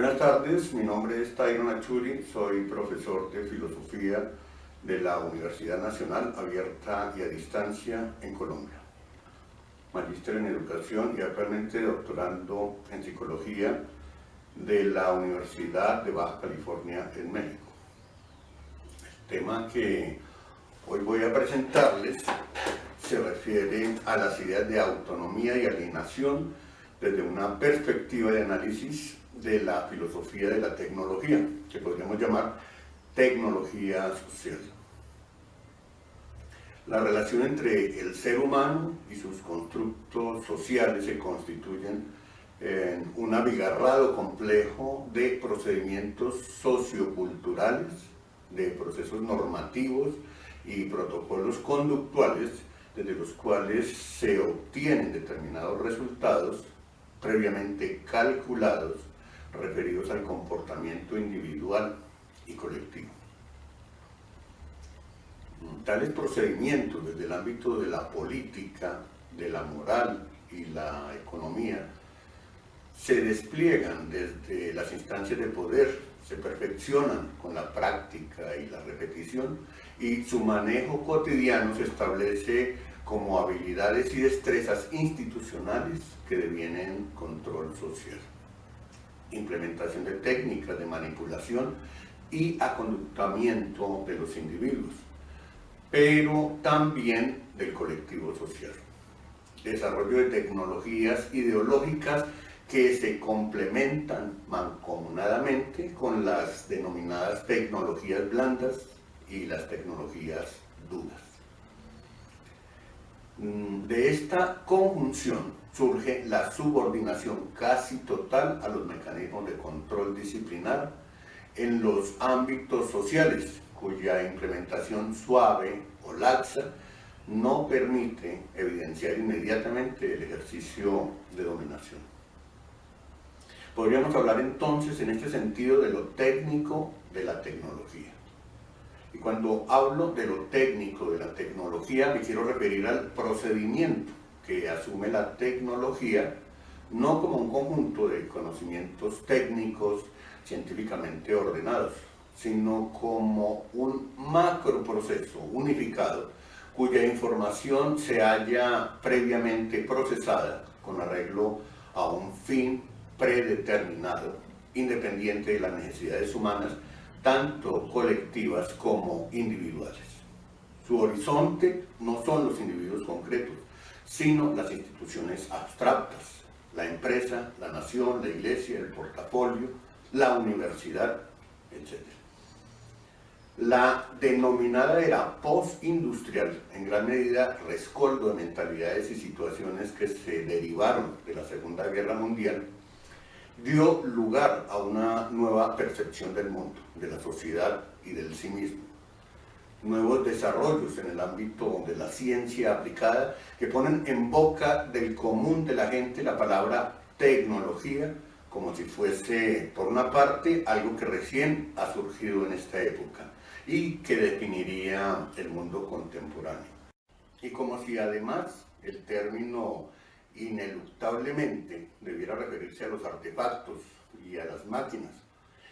Buenas tardes, mi nombre es Tyron Achuri, soy profesor de Filosofía de la Universidad Nacional Abierta y a Distancia en Colombia, magíster en Educación y actualmente doctorando en Psicología de la Universidad de Baja California en México. El tema que hoy voy a presentarles se refiere a las ideas de autonomía y alienación desde una perspectiva de análisis de la filosofía de la tecnología, que podríamos llamar tecnología social. La relación entre el ser humano y sus constructos sociales se constituyen en un abigarrado complejo de procedimientos socioculturales, de procesos normativos y protocolos conductuales desde los cuales se obtienen determinados resultados previamente calculados referidos al comportamiento individual y colectivo. Tales procedimientos desde el ámbito de la política, de la moral y la economía se despliegan desde las instancias de poder, se perfeccionan con la práctica y la repetición, y su manejo cotidiano se establece como habilidades y destrezas institucionales que devienen control social, implementación de técnicas de manipulación y aconductamiento de los individuos, pero también del colectivo social, desarrollo de tecnologías ideológicas que se complementan mancomunadamente con las denominadas tecnologías blandas y las tecnologías duras. De esta conjunción surge la subordinación casi total a los mecanismos de control disciplinar en los ámbitos sociales, cuya implementación suave o laxa no permite evidenciar inmediatamente el ejercicio de dominación. Podríamos hablar entonces en este sentido de lo técnico de la tecnología. Y cuando hablo de lo técnico de la tecnología me quiero referir al procedimiento que asume la tecnología, no como un conjunto de conocimientos técnicos científicamente ordenados, sino como un macroproceso unificado cuya información se haya previamente procesada con arreglo a un fin predeterminado, independiente de las necesidades humanas, tanto colectivas como individuales. Su horizonte no son los individuos concretos, sino las instituciones abstractas, la empresa, la nación, la iglesia, el portafolio, la universidad, etc. La denominada era postindustrial, en gran medida rescoldo de mentalidades y situaciones que se derivaron de la Segunda Guerra Mundial, dio lugar a una nueva percepción del mundo, de la sociedad y del sí mismo. Nuevos desarrollos en el ámbito de la ciencia aplicada que ponen en boca del común de la gente la palabra tecnología, como si fuese, por una parte, algo que recién ha surgido en esta época y que definiría el mundo contemporáneo. Y como si además el término ineluctablemente debiera referirse a los artefactos y a las máquinas,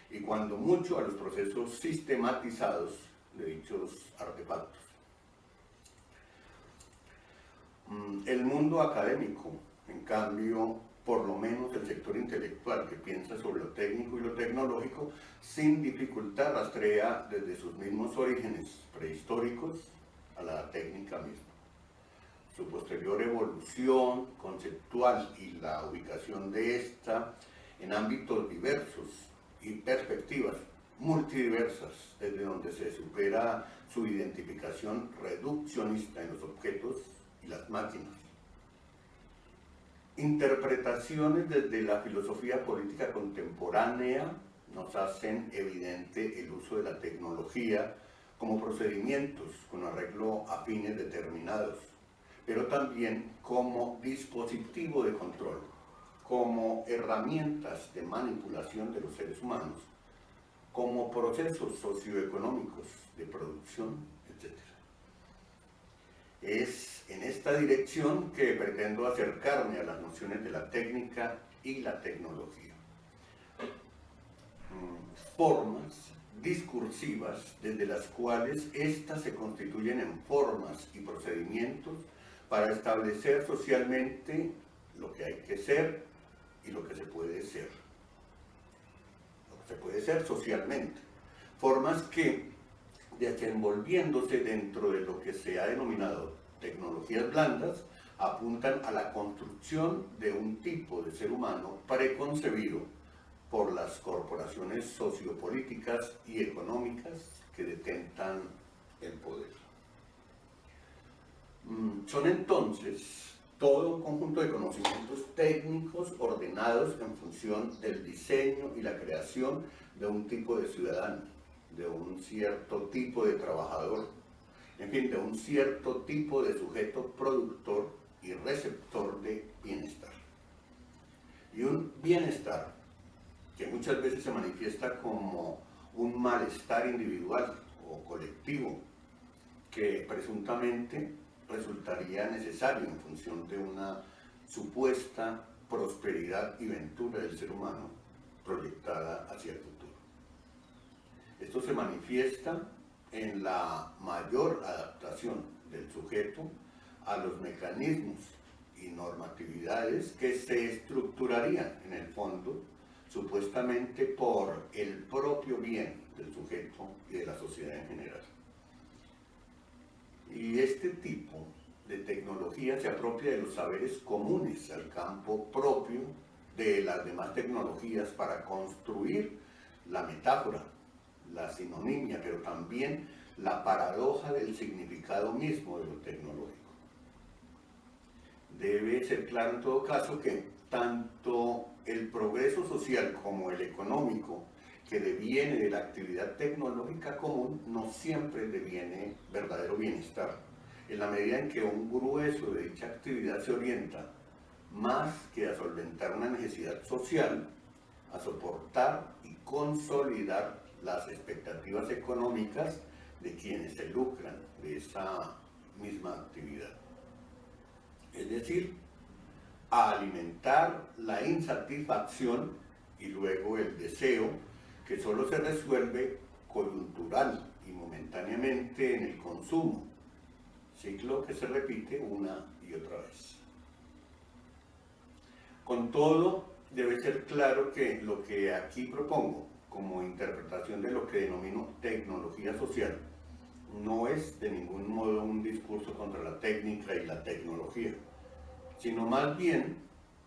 y cuando mucho a los procesos sistematizados de dichos artefactos. El mundo académico, en cambio, por lo menos el sector intelectual que piensa sobre lo técnico y lo tecnológico, sin dificultad rastrea desde sus mismos orígenes prehistóricos a la técnica misma. Su posterior evolución conceptual y la ubicación de esta en ámbitos diversos y perspectivas multidiversas, desde donde se supera su identificación reduccionista en los objetos y las máquinas. Interpretaciones desde la filosofía política contemporánea nos hacen evidente el uso de la tecnología como procedimientos con arreglo a fines determinados, pero también como dispositivo de control, como herramientas de manipulación de los seres humanos, como procesos socioeconómicos de producción, etc. Es en esta dirección que pretendo acercarme a las nociones de la técnica y la tecnología. formas discursivas desde las cuales éstas se constituyen en formas y procedimientos para establecer socialmente lo que hay que ser y lo que se puede ser. Lo que se puede ser socialmente. Formas que, desenvolviéndose dentro de lo que se ha denominado tecnologías blandas, apuntan a la construcción de un tipo de ser humano preconcebido por las corporaciones sociopolíticas y económicas que detentan el poder. Son entonces todo un conjunto de conocimientos técnicos ordenados en función del diseño y la creación de un tipo de ciudadano, de un cierto tipo de trabajador, en fin, de un cierto tipo de sujeto productor y receptor de bienestar. Y un bienestar que muchas veces se manifiesta como un malestar individual o colectivo, que presuntamente resultaría necesario en función de una supuesta prosperidad y ventura del ser humano proyectada hacia el futuro. Esto se manifiesta en la mayor adaptación del sujeto a los mecanismos y normatividades que se estructurarían en el fondo supuestamente por el propio bien del sujeto y de la sociedad en general. Y este tipo de tecnología se apropia de los saberes comunes al campo propio de las demás tecnologías para construir la metáfora, la sinonimia, pero también la paradoja del significado mismo de lo tecnológico. Debe ser claro en todo caso que tanto el progreso social como el económico que deviene de la actividad tecnológica común no siempre deviene verdadero bienestar, en la medida en que un grueso de dicha actividad se orienta más que a solventar una necesidad social, a soportar y consolidar las expectativas económicas de quienes se lucran de esa misma actividad. Es decir, a alimentar la insatisfacción y luego el deseo que solo se resuelve coyuntural y momentáneamente en el consumo, ciclo que se repite una y otra vez. Con todo, debe ser claro que lo que aquí propongo como interpretación de lo que denomino tecnología social no es de ningún modo un discurso contra la técnica y la tecnología, sino más bien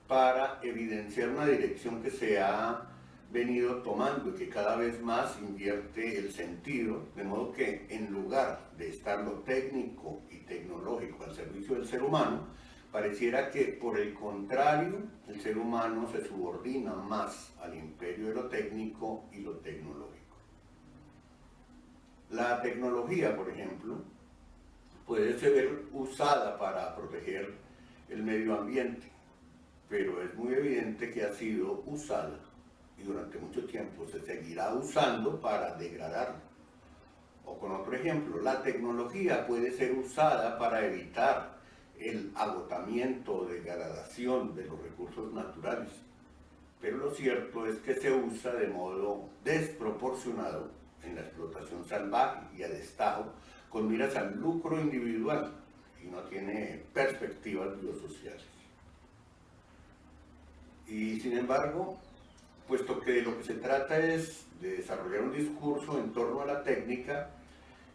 para evidenciar una dirección que se ha venido tomando y que cada vez más invierte el sentido, de modo que en lugar de estar lo técnico y tecnológico al servicio del ser humano, pareciera que por el contrario el ser humano se subordina más al imperio de lo técnico y lo tecnológico. La tecnología, por ejemplo, puede ser usada para proteger el medio ambiente, pero es muy evidente que ha sido usada y durante mucho tiempo se seguirá usando para degradarlo. O con otro ejemplo, la tecnología puede ser usada para evitar el agotamiento o degradación de los recursos naturales, pero lo cierto es que se usa de modo desproporcionado en la explotación salvaje y a destajo con miras al lucro individual y no tiene perspectivas biosociales. Y sin embargo, puesto que de lo que se trata es de desarrollar un discurso en torno a la técnica,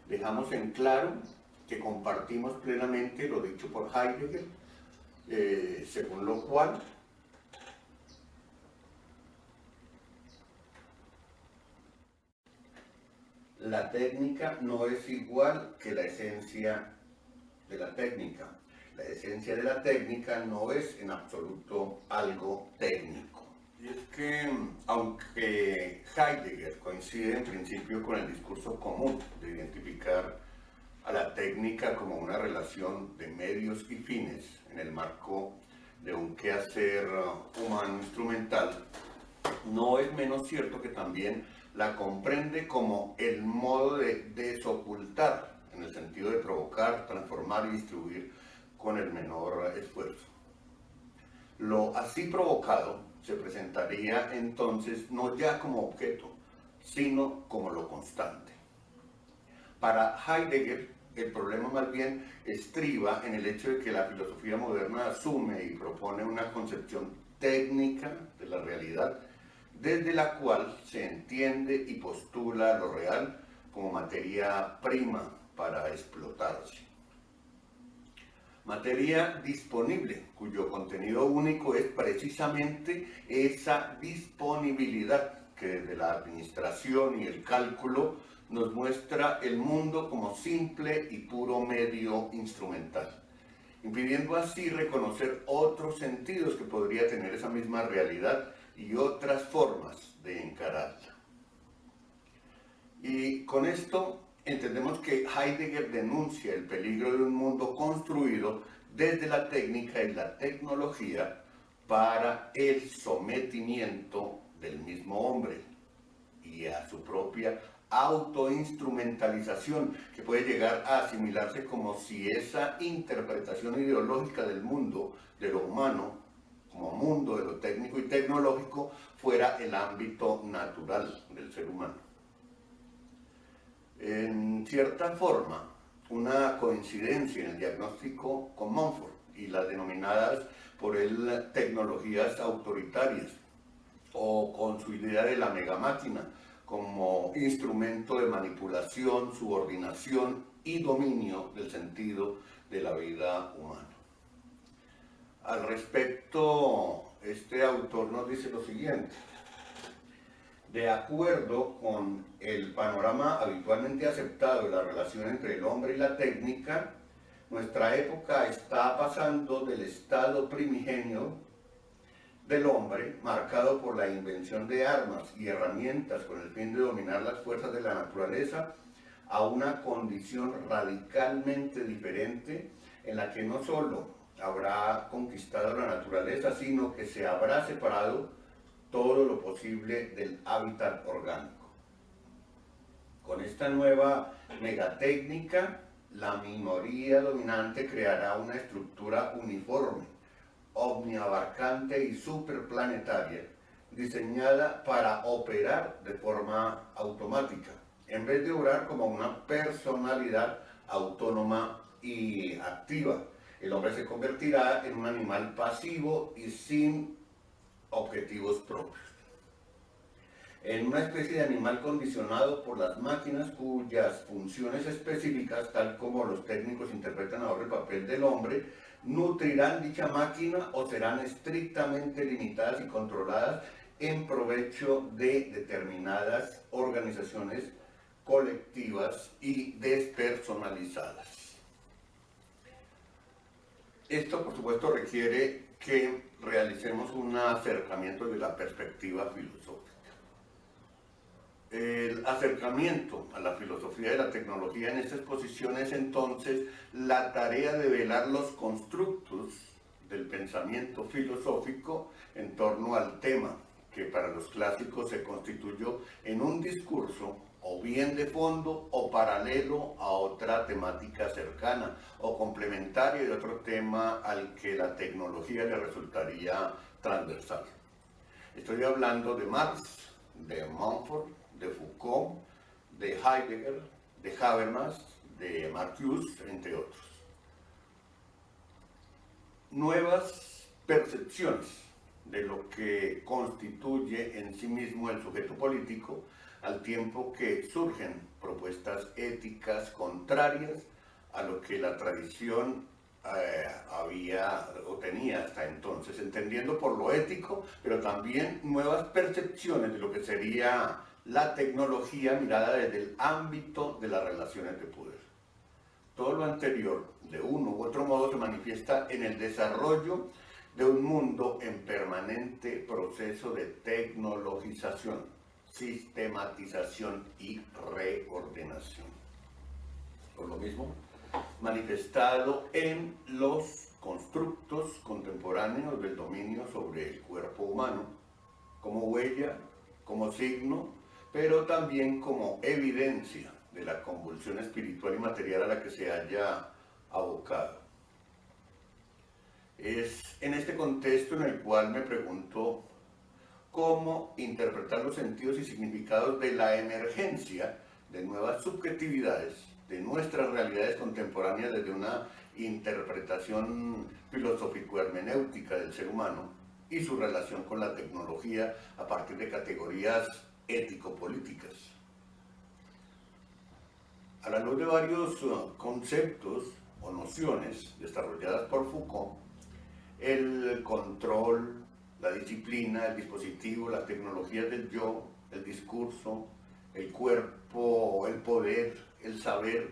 dejamos en claro que compartimos plenamente lo dicho por Heidegger, según lo cual la técnica no es igual que la esencia de la técnica. La esencia de la técnica no es en absoluto algo técnico. Y es que, aunque Heidegger coincide en principio con el discurso común de identificar a la técnica como una relación de medios y fines en el marco de un quehacer humano instrumental, no es menos cierto que también la comprende como el modo de desocultar, en el sentido de provocar, transformar y distribuir con el menor esfuerzo. Lo así provocado se presentaría entonces no ya como objeto, sino como lo constante. Para Heidegger, el problema más bien estriba en el hecho de que la filosofía moderna asume y propone una concepción técnica de la realidad, desde la cual se entiende y postula lo real como materia prima para explotarse. Materia disponible, cuyo contenido único es precisamente esa disponibilidad que desde la administración y el cálculo nos muestra el mundo como simple y puro medio instrumental, impidiendo así reconocer otros sentidos que podría tener esa misma realidad y otras formas de encararla. Y con esto entendemos que Heidegger denuncia el peligro de un mundo construido desde la técnica y la tecnología para el sometimiento del mismo hombre y a su propia autoinstrumentalización, que puede llegar a asimilarse como si esa interpretación ideológica del mundo, de lo humano, como mundo de lo técnico y tecnológico, fuera el ámbito natural del ser humano. En cierta forma, una coincidencia en el diagnóstico con Montfort y las denominadas por él tecnologías autoritarias, o con su idea de la megamáquina como instrumento de manipulación, subordinación y dominio del sentido de la vida humana. Al respecto, este autor nos dice lo siguiente: de acuerdo con el panorama habitualmente aceptado de la relación entre el hombre y la técnica, nuestra época está pasando del estado primigenio del hombre, marcado por la invención de armas y herramientas con el fin de dominar las fuerzas de la naturaleza, a una condición radicalmente diferente en la que no solo habrá conquistado la naturaleza, sino que se habrá separado todo lo posible del hábitat orgánico. Con esta nueva megatécnica, la minoría dominante creará una estructura uniforme, omniabarcante y superplanetaria, diseñada para operar de forma automática, en vez de obrar como una personalidad autónoma y activa. El hombre se convertirá en un animal pasivo y sin objetivos propios, en una especie de animal condicionado por las máquinas cuyas funciones específicas, tal como los técnicos interpretan ahora el papel del hombre, nutrirán dicha máquina o serán estrictamente limitadas y controladas en provecho de determinadas organizaciones colectivas y despersonalizadas. Esto, por supuesto, requiere que realicemos un acercamiento de la perspectiva filosófica. El acercamiento a la filosofía de la tecnología en esta exposición es entonces la tarea de velar los constructos del pensamiento filosófico en torno al tema, que para los clásicos se constituyó en un discurso o bien de fondo o paralelo a otra temática cercana o complementaria de otro tema al que la tecnología le resultaría transversal. Estoy hablando de Marx, de Montfort, de Foucault, de Heidegger, de Habermas, de Marcuse, entre otros. Nuevas percepciones de lo que constituye en sí mismo el sujeto político, al tiempo que surgen propuestas éticas contrarias a lo que la tradición había o tenía hasta entonces, entendiendo por lo ético, pero también nuevas percepciones de lo que sería la tecnología mirada desde el ámbito de las relaciones de poder. Todo lo anterior, de uno u otro modo, se manifiesta en el desarrollo de un mundo en permanente proceso de tecnologización, sistematización y reordenación. Por lo mismo, manifestado en los constructos contemporáneos del dominio sobre el cuerpo humano, como huella, como signo, pero también como evidencia de la convulsión espiritual y material a la que se haya abocado. Es en este contexto en el cual me pregunto cómo interpretar los sentidos y significados de la emergencia de nuevas subjetividades, de nuestras realidades contemporáneas desde una interpretación filosófico-hermenéutica del ser humano y su relación con la tecnología a partir de categorías ético-políticas. A la luz de varios conceptos o nociones desarrolladas por Foucault, el control, la disciplina, el dispositivo, las tecnologías del yo, el discurso, el cuerpo, el poder, el saber,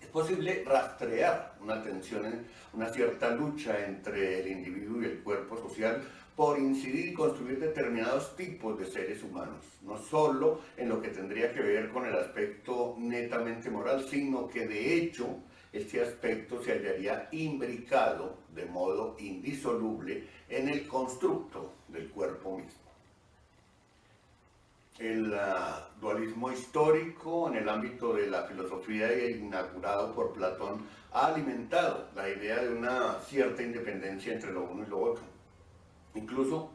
es posible rastrear una tensión, una cierta lucha entre el individuo y el cuerpo social por incidir y construir determinados tipos de seres humanos, no solo en lo que tendría que ver con el aspecto netamente moral, sino que de hecho este aspecto se hallaría imbricado de modo indisoluble en el constructo del cuerpo mismo. El dualismo histórico en el ámbito de la filosofía inaugurado por Platón ha alimentado la idea de una cierta independencia entre lo uno y lo otro. Incluso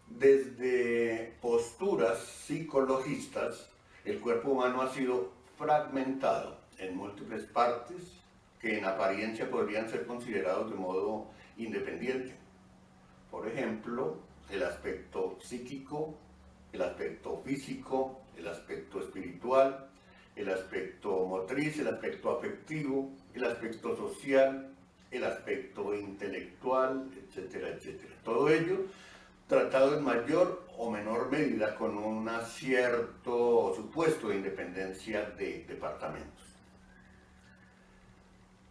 desde posturas psicologistas, el cuerpo humano ha sido fragmentado en múltiples partes que en apariencia podrían ser considerados de modo independiente. Por ejemplo, el aspecto psíquico, el aspecto físico, el aspecto espiritual, el aspecto motriz, el aspecto afectivo, el aspecto social, el aspecto intelectual, etcétera, etcétera. Todo ello tratado en mayor o menor medida con un cierto supuesto de independencia de departamentos.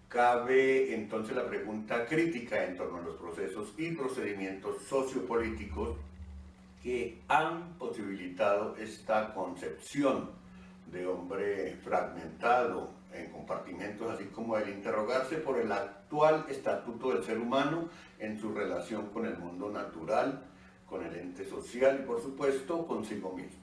Cabe entonces la pregunta crítica en torno a los procesos y procedimientos sociopolíticos que han posibilitado esta concepción de hombre fragmentado en compartimentos, así como el interrogarse por el actual estatuto del ser humano en su relación con el mundo natural, con el ente social y por supuesto consigo mismo.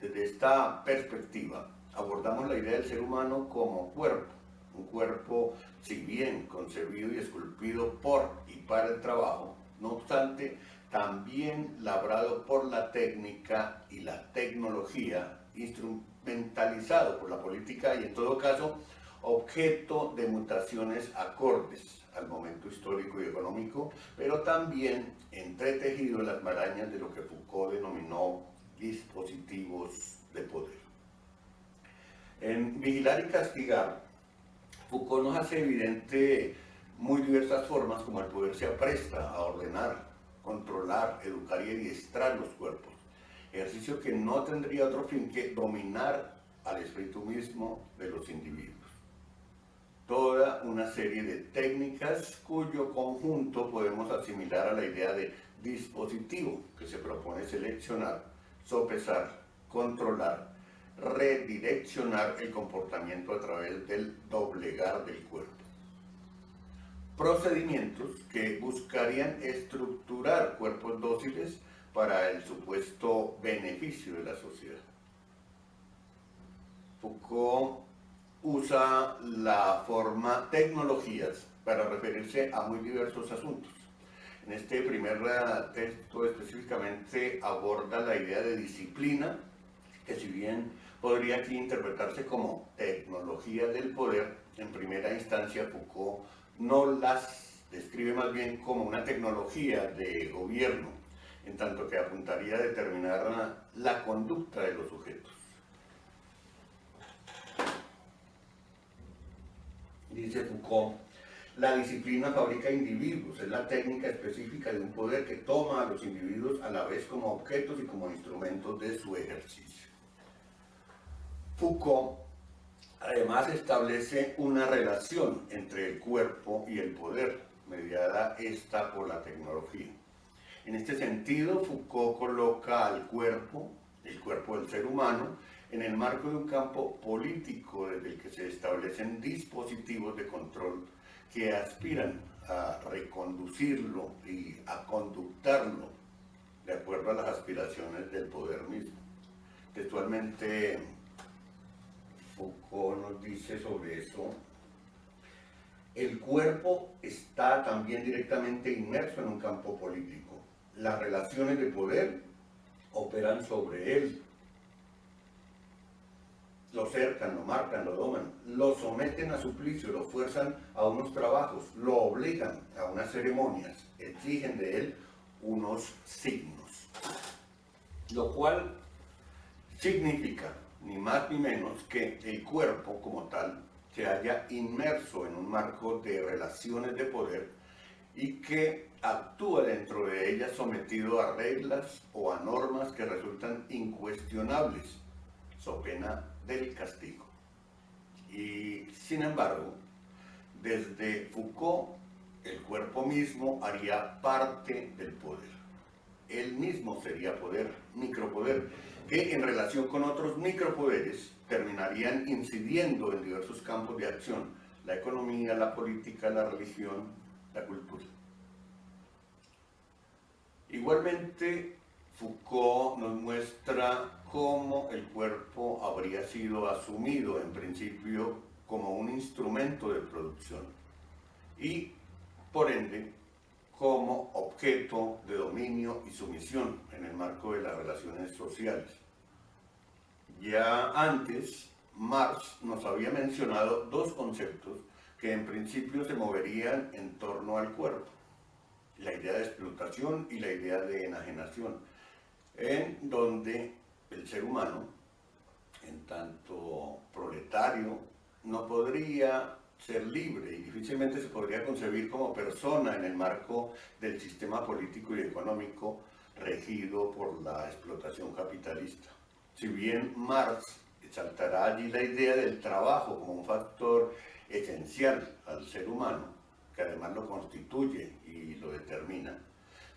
Desde esta perspectiva abordamos la idea del ser humano como cuerpo, un cuerpo si bien concebido y esculpido por y para el trabajo, no obstante también labrado por la técnica y la tecnología, instrumentalizado por la política y en todo caso objeto de mutaciones acordes al momento histórico y económico, pero también entretejido en las marañas de lo que Foucault denominó dispositivos de poder. En Vigilar y Castigar, Foucault nos hace evidente muy diversas formas como el poder se apresta a ordenar, controlar, educar y adiestrar los cuerpos, ejercicio que no tendría otro fin que dominar al espíritu mismo de los individuos. Toda una serie de técnicas cuyo conjunto podemos asimilar a la idea de dispositivo que se propone seleccionar, sopesar, controlar, redireccionar el comportamiento a través del doblegar del cuerpo. Procedimientos que buscarían estructurar cuerpos dóciles para el supuesto beneficio de la sociedad. Foucault usa la forma tecnologías para referirse a muy diversos asuntos. En este primer texto específicamente aborda la idea de disciplina, que si bien podría aquí interpretarse como tecnología del poder, en primera instancia Foucault no las describe más bien como una tecnología de gobierno, en tanto que apuntaría a determinar la conducta de los sujetos. Dice Foucault, la disciplina fabrica individuos, es la técnica específica de un poder que toma a los individuos a la vez como objetos y como instrumentos de su ejercicio. Foucault además establece una relación entre el cuerpo y el poder, mediada esta por la tecnología. En este sentido, Foucault coloca al cuerpo, el cuerpo del ser humano, en el marco de un campo político desde el que se establecen dispositivos de control que aspiran a reconducirlo y a conductarlo de acuerdo a las aspiraciones del poder mismo. Textualmente, Foucault nos dice sobre eso: el cuerpo está también directamente inmerso en un campo político. Las relaciones de poder operan sobre él, lo cercan, lo marcan, lo doman, lo someten a suplicio, lo fuerzan a unos trabajos, lo obligan a unas ceremonias, exigen de él unos signos, lo cual significa ni más ni menos que el cuerpo como tal se halla inmerso en un marco de relaciones de poder y que actúa dentro de ellas sometido a reglas o a normas que resultan incuestionables, so pena del castigo. Y sin embargo, desde Foucault, el cuerpo mismo haría parte del poder. Él mismo sería poder, micropoder, que en relación con otros micropoderes terminarían incidiendo en diversos campos de acción: la economía, la política, la religión, la cultura. Igualmente, Foucault nos muestra cómo el cuerpo habría sido asumido en principio como un instrumento de producción y, por ende, como objeto de dominio y sumisión en el marco de las relaciones sociales. Ya antes, Marx nos había mencionado dos conceptos que en principio se moverían en torno al cuerpo: la idea de explotación y la idea de enajenación, en donde el ser humano, en tanto proletario, no podría ser libre y difícilmente se podría concebir como persona en el marco del sistema político y económico regido por la explotación capitalista. Si bien Marx exaltará allí la idea del trabajo como un factor esencial al ser humano, que además lo constituye y lo determina,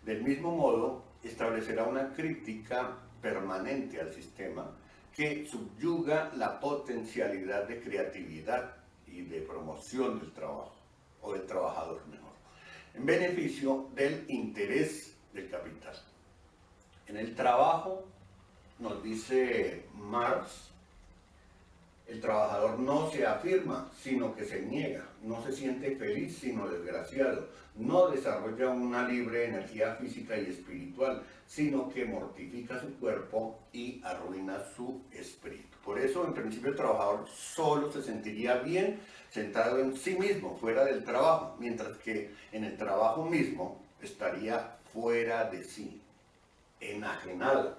del mismo modo establecerá una crítica permanente al sistema que subyuga la potencialidad de creatividad y de promoción del trabajo, o del trabajador mejor, en beneficio del interés del capital. En el trabajo, nos dice Marx, el trabajador no se afirma, sino que se niega, no se siente feliz, sino desgraciado, no desarrolla una libre energía física y espiritual, sino que mortifica su cuerpo y arruina su espíritu. Por eso, en principio, el trabajador solo se sentiría bien centrado en sí mismo, fuera del trabajo, mientras que en el trabajo mismo estaría fuera de sí, enajenado.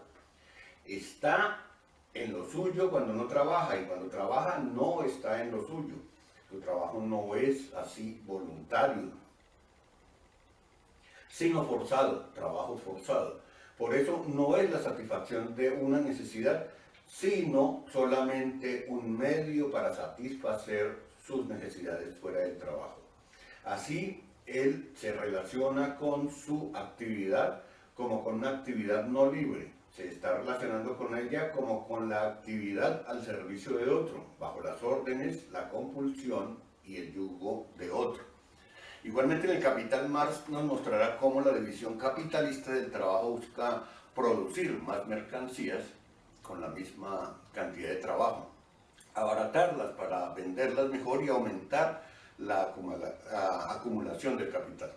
Está en lo suyo cuando no trabaja, y cuando trabaja no está en lo suyo. Su trabajo no es así voluntario, sino forzado, trabajo forzado. Por eso no es la satisfacción de una necesidad, sino solamente un medio para satisfacer sus necesidades fuera del trabajo. Así, él se relaciona con su actividad como con una actividad no libre. Se está relacionando con ella como con la actividad al servicio de otro, bajo las órdenes, la compulsión y el yugo de otro. Igualmente, en el Capital, Marx nos mostrará cómo la división capitalista del trabajo busca producir más mercancías con la misma cantidad de trabajo, abaratarlas para venderlas mejor y aumentar la acumulación del capital.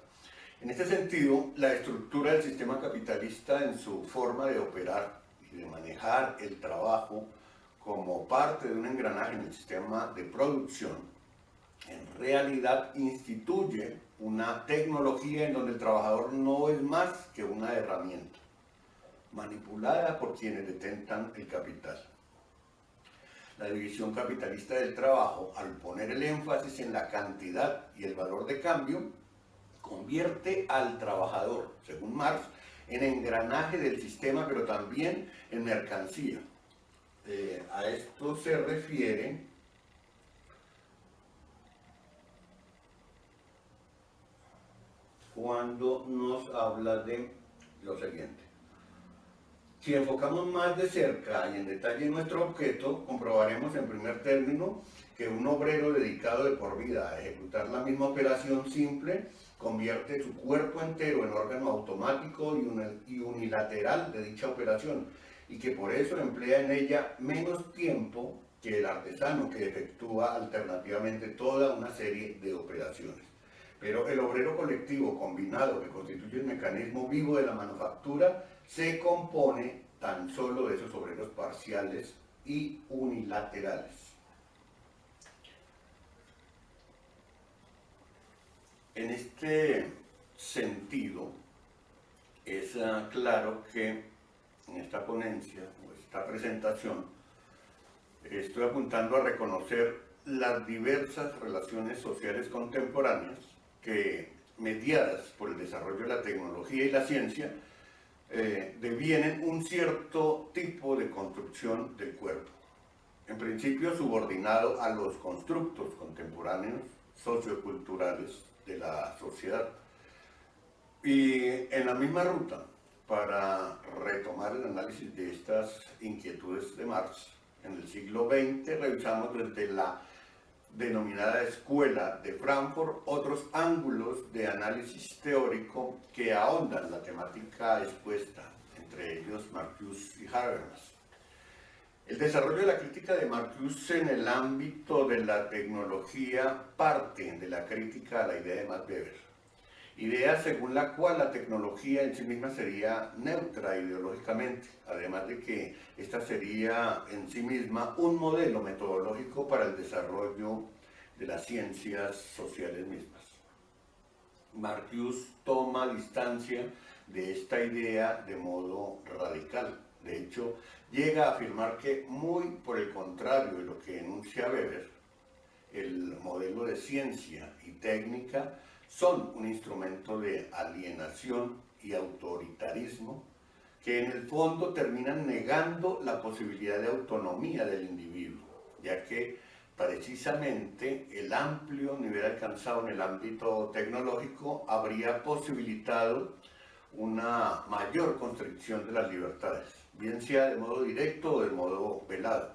En este sentido, la estructura del sistema capitalista, en su forma de operar y de manejar el trabajo como parte de un engranaje en el sistema de producción, en realidad instituye una tecnología en donde el trabajador no es más que una herramienta, manipulada por quienes detentan el capital. La división capitalista del trabajo, al poner el énfasis en la cantidad y el valor de cambio, convierte al trabajador, según Marx, en engranaje del sistema, pero también en mercancía. A esto se refiere cuando nos habla de lo siguiente. Si enfocamos más de cerca y en detalle nuestro objeto, comprobaremos en primer término que un obrero dedicado de por vida a ejecutar la misma operación simple convierte su cuerpo entero en órgano automático y unilateral de dicha operación, y que por eso emplea en ella menos tiempo que el artesano, que efectúa alternativamente toda una serie de operaciones. Pero el obrero colectivo combinado, que constituye el mecanismo vivo de la manufactura, se compone tan solo de esos obreros parciales y unilaterales. En este sentido, es claro que en esta ponencia o esta presentación estoy apuntando a reconocer las diversas relaciones sociales contemporáneas que, mediadas por el desarrollo de la tecnología y la ciencia, devienen un cierto tipo de construcción del cuerpo, en principio subordinado a los constructos contemporáneos socioculturales de la sociedad. Y en la misma ruta, para retomar el análisis de estas inquietudes de Marx, en el siglo XX revisamos desde la denominada Escuela de Frankfurt otros ángulos de análisis teórico que ahondan la temática expuesta, entre ellos Marcuse y Habermas. El desarrollo de la crítica de Marcuse en el ámbito de la tecnología parte de la crítica a la idea de Max Weber, idea según la cual la tecnología en sí misma sería neutra ideológicamente, además de que esta sería en sí misma un modelo metodológico para el desarrollo de las ciencias sociales mismas. Marcuse toma distancia de esta idea de modo radical. De hecho, llega a afirmar que, muy por el contrario de lo que enuncia Weber, el modelo de ciencia y técnica son un instrumento de alienación y autoritarismo que en el fondo terminan negando la posibilidad de autonomía del individuo, ya que precisamente el amplio nivel alcanzado en el ámbito tecnológico habría posibilitado una mayor constricción de las libertades, bien sea de modo directo o de modo velado.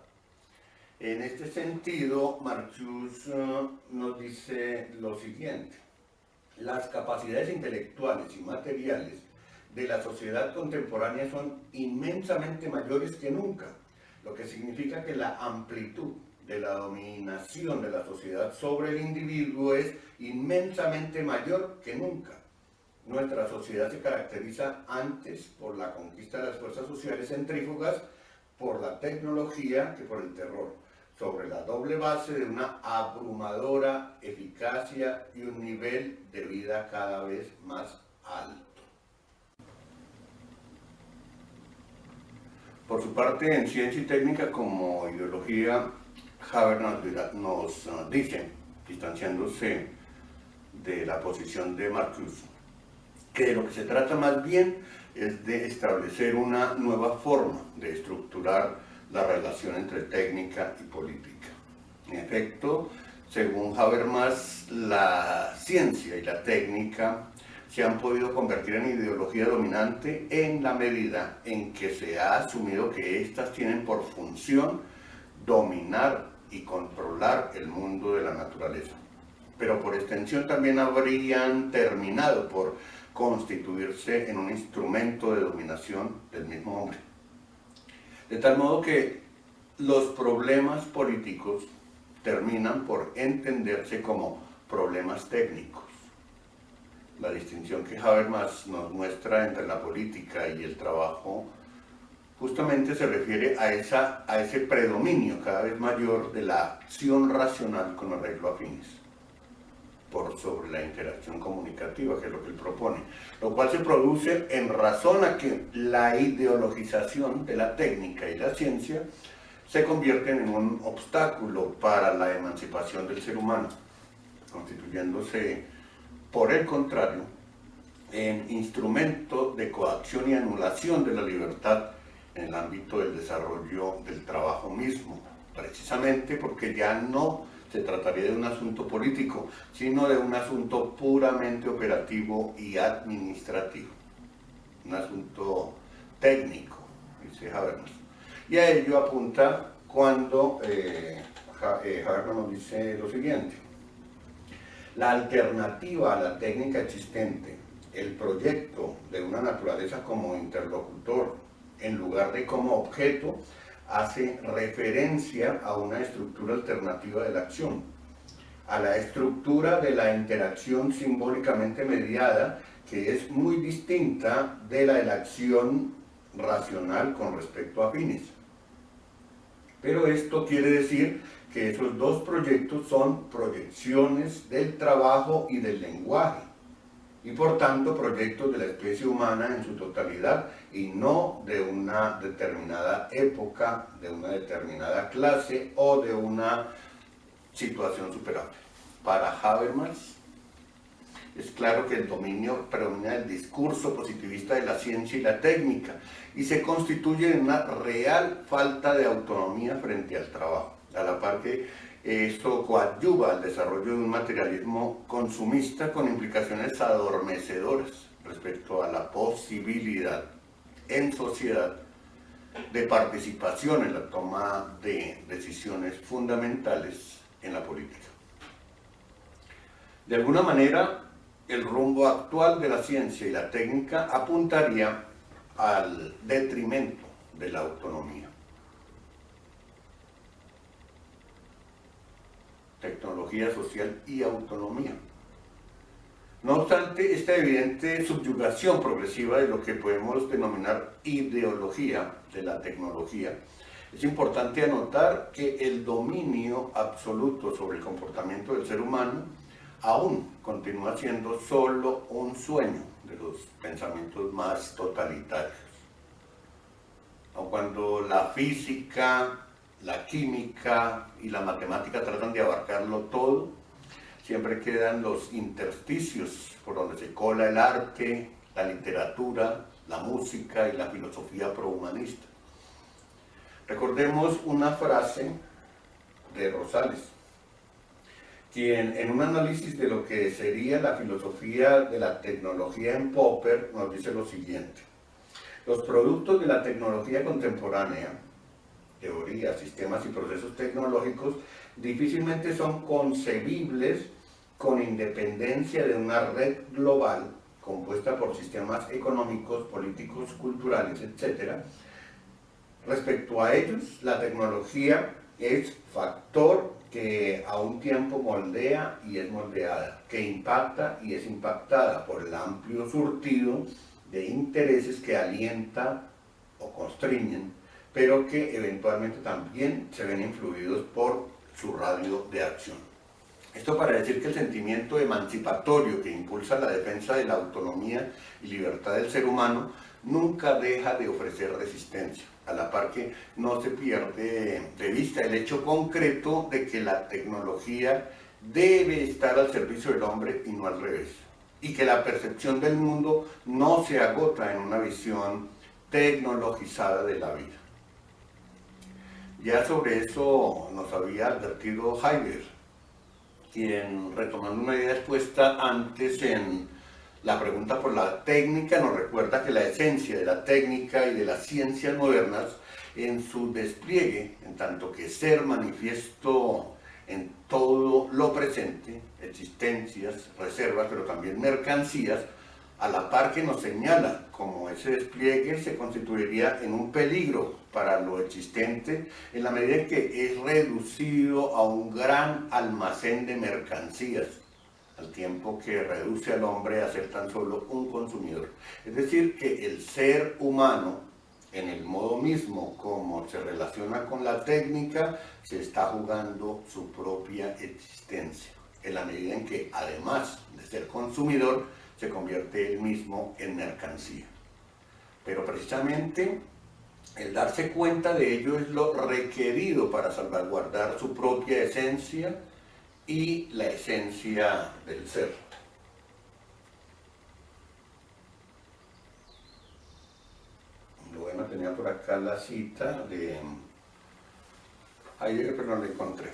En este sentido, Marcuse nos dice lo siguiente: las capacidades intelectuales y materiales de la sociedad contemporánea son inmensamente mayores que nunca, lo que significa que la amplitud de la dominación de la sociedad sobre el individuo es inmensamente mayor que nunca. Nuestra sociedad se caracteriza antes por la conquista de las fuerzas sociales centrífugas, por la tecnología, que por el terror, sobre la doble base de una abrumadora eficacia y un nivel de vida cada vez más alto. Por su parte, en Ciencia y Técnica como Ideología, Habermas nos dice, distanciándose de la posición de Marcuse, que de lo que se trata más bien es de establecer una nueva forma de estructurar la relación entre técnica y política. En efecto, según Habermas, la ciencia y la técnica se han podido convertir en ideología dominante en la medida en que se ha asumido que éstas tienen por función dominar y controlar el mundo de la naturaleza, pero por extensión también habrían terminado por constituirse en un instrumento de dominación del mismo hombre. De tal modo que los problemas políticos terminan por entenderse como problemas técnicos. La distinción que Habermas nos muestra entre la política y el trabajo justamente se refiere a ese predominio cada vez mayor de la acción racional con arreglo a fines, por sobre la interacción comunicativa, que es lo que él propone, lo cual se produce en razón a que la ideologización de la técnica y la ciencia se convierten en un obstáculo para la emancipación del ser humano, constituyéndose, por el contrario, en instrumento de coacción y anulación de la libertad en el ámbito del desarrollo del trabajo mismo, precisamente porque ya no se trataría de un asunto político, sino de un asunto puramente operativo y administrativo, un asunto técnico, dice Habermas. Y a ello apunta cuando Habermas nos dice lo siguiente: la alternativa a la técnica existente, el proyecto de una naturaleza como interlocutor en lugar de como objeto, hace referencia a una estructura alternativa de la acción, a la estructura de la interacción simbólicamente mediada, que es muy distinta de la de la acción racional con respecto a fines. Pero esto quiere decir que esos dos proyectos son proyecciones del trabajo y del lenguaje, y por tanto proyectos de la especie humana en su totalidad y no de una determinada época, de una determinada clase o de una situación superable. Para Habermas es claro que el dominio predomina del discurso positivista de la ciencia y la técnica y se constituye en una real falta de autonomía frente al trabajo, a la par que esto coadyuva al desarrollo de un materialismo consumista con implicaciones adormecedoras respecto a la posibilidad en sociedad de participación en la toma de decisiones fundamentales en la política. De alguna manera, el rumbo actual de la ciencia y la técnica apuntaría al detrimento de la autonomía. Tecnología social y autonomía. No obstante, esta evidente subyugación progresiva de lo que podemos denominar ideología de la tecnología, es importante anotar que el dominio absoluto sobre el comportamiento del ser humano aún continúa siendo solo un sueño de los pensamientos más totalitarios. Aun cuando la física, la química y la matemática tratan de abarcarlo todo, siempre quedan los intersticios por donde se cola el arte, la literatura, la música y la filosofía prohumanista. Recordemos una frase de Rosales, quien en un análisis de lo que sería la filosofía de la tecnología en Popper nos dice lo siguiente: los productos de la tecnología contemporánea, teorías, sistemas y procesos tecnológicos, difícilmente son concebibles con independencia de una red global compuesta por sistemas económicos, políticos, culturales, etc. Respecto a ellos, la tecnología es factor que a un tiempo moldea y es moldeada, que impacta y es impactada por el amplio surtido de intereses que alienta o constriñen, pero que eventualmente también se ven influidos por su radio de acción. Esto para decir que el sentimiento emancipatorio que impulsa la defensa de la autonomía y libertad del ser humano nunca deja de ofrecer resistencia, a la par que no se pierde de vista el hecho concreto de que la tecnología debe estar al servicio del hombre y no al revés, y que la percepción del mundo no se agota en una visión tecnologizada de la vida. Ya sobre eso nos había advertido Heidegger, quien, retomando una idea expuesta antes en la pregunta por la técnica, nos recuerda que la esencia de la técnica y de las ciencias modernas, en su despliegue, en tanto que ser manifiesto en todo lo presente, existencias, reservas, pero también mercancías, a la par que nos señala cómo ese despliegue se constituiría en un peligro para lo existente en la medida en que es reducido a un gran almacén de mercancías, al tiempo que reduce al hombre a ser tan solo un consumidor. Es decir, que el ser humano, en el modo mismo como se relaciona con la técnica, se está jugando su propia existencia, en la medida en que, además de ser consumidor, se convierte él mismo en mercancía. Pero precisamente el darse cuenta de ello es lo requerido para salvaguardar su propia esencia y la esencia del ser. Bueno, tenía por acá la cita de Heidegger, pero no la encontré.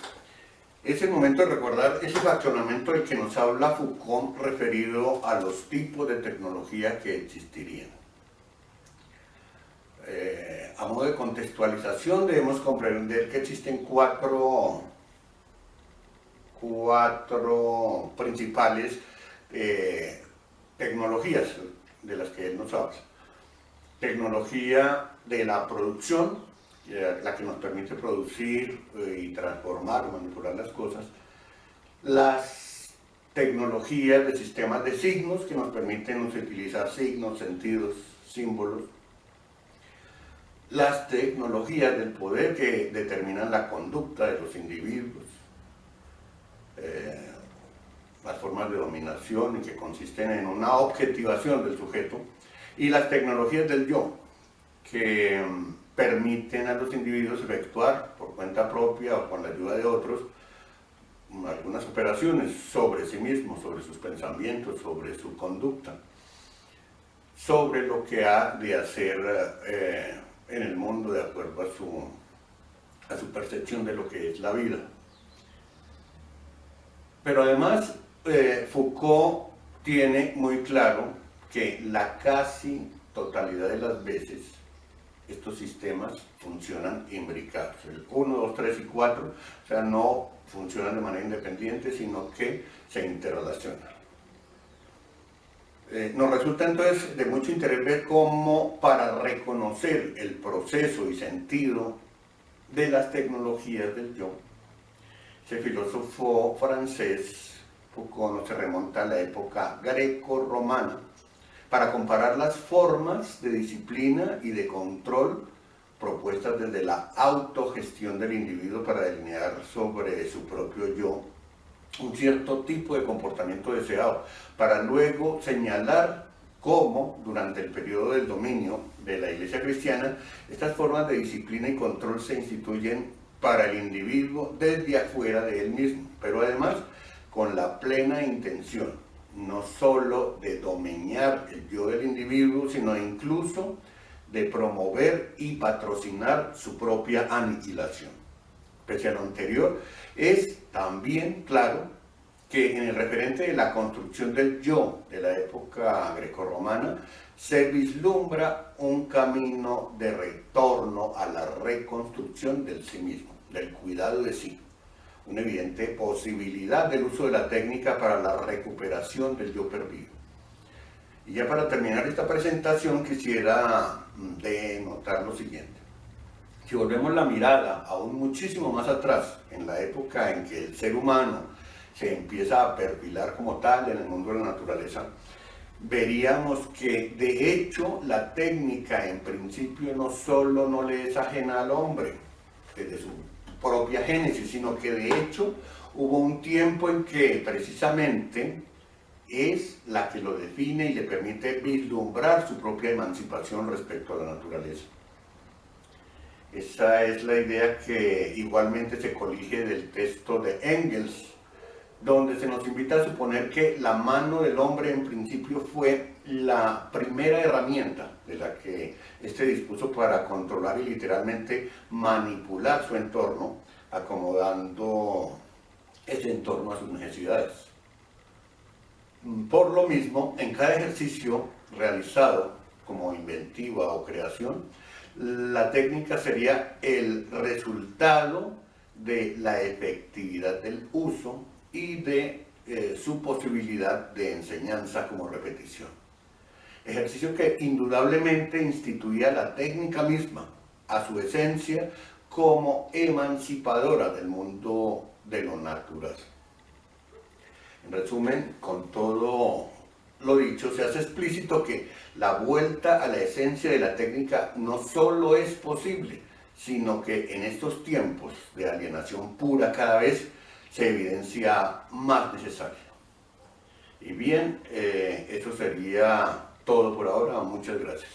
Es el momento de recordar ese fraccionamiento del que nos habla Foucault referido a los tipos de tecnología que existirían. A modo de contextualización debemos comprender que existen cuatro principales tecnologías de las que él nos habla. Tecnología de la producción, la que nos permite producir y transformar o manipular las cosas. Las tecnologías de sistemas de signos, que nos permiten utilizar signos, sentidos, símbolos. las tecnologías del poder que determinan la conducta de los individuos, las formas de dominación y que consisten en una objetivación del sujeto, y las tecnologías del yo, que permiten a los individuos efectuar por cuenta propia o con la ayuda de otros algunas operaciones sobre sí mismos, sobre sus pensamientos, sobre su conducta, sobre lo que ha de hacer en el mundo de acuerdo a su percepción de lo que es la vida. Pero además Foucault tiene muy claro que la casi totalidad de las veces estos sistemas funcionan imbricados. El 1, 2, 3 y 4, o sea, no funcionan de manera independiente, sino que se interrelacionan. Nos resulta entonces de mucho interés ver cómo, para reconocer el proceso y sentido de las tecnologías del yo, ese filósofo francés, Foucault, se remonta a la época greco-romana para comparar las formas de disciplina y de control propuestas desde la autogestión del individuo para delinear sobre su propio yo un cierto tipo de comportamiento deseado, para luego señalar cómo, durante el periodo del dominio de la Iglesia cristiana, estas formas de disciplina y control se instituyen para el individuo desde afuera de él mismo, pero además con la plena intención, no solo de domeñar el yo del individuo, sino incluso de promover y patrocinar su propia aniquilación. Pese a lo anterior, es también claro que en el referente de la construcción del yo de la época grecorromana se vislumbra un camino de retorno a la reconstrucción del sí mismo, del cuidado de sí, una evidente posibilidad del uso de la técnica para la recuperación del yo perdido. Y ya para terminar esta presentación quisiera denotar lo siguiente. Si volvemos la mirada aún muchísimo más atrás, en la época en que el ser humano se empieza a perfilar como tal en el mundo de la naturaleza, veríamos que de hecho la técnica en principio no solo no le es ajena al hombre desde su propia génesis, sino que de hecho hubo un tiempo en que precisamente es la que lo define y le permite vislumbrar su propia emancipación respecto a la naturaleza. Esa es la idea que igualmente se colige del texto de Engels, donde se nos invita a suponer que la mano del hombre en principio fue la primera herramienta de la que éste dispuso para controlar y literalmente manipular su entorno, acomodando ese entorno a sus necesidades. Por lo mismo, en cada ejercicio realizado como inventiva o creación, la técnica sería el resultado de la efectividad del uso y de su posibilidad de enseñanza como repetición. Ejercicio que indudablemente instituía la técnica misma, a su esencia, como emancipadora del mundo de lo natural. En resumen, con todo lo dicho, se hace explícito que la vuelta a la esencia de la técnica no solo es posible, sino que en estos tiempos de alienación pura cada vez se evidencia más necesario. Y bien, eso sería todo por ahora. Muchas gracias.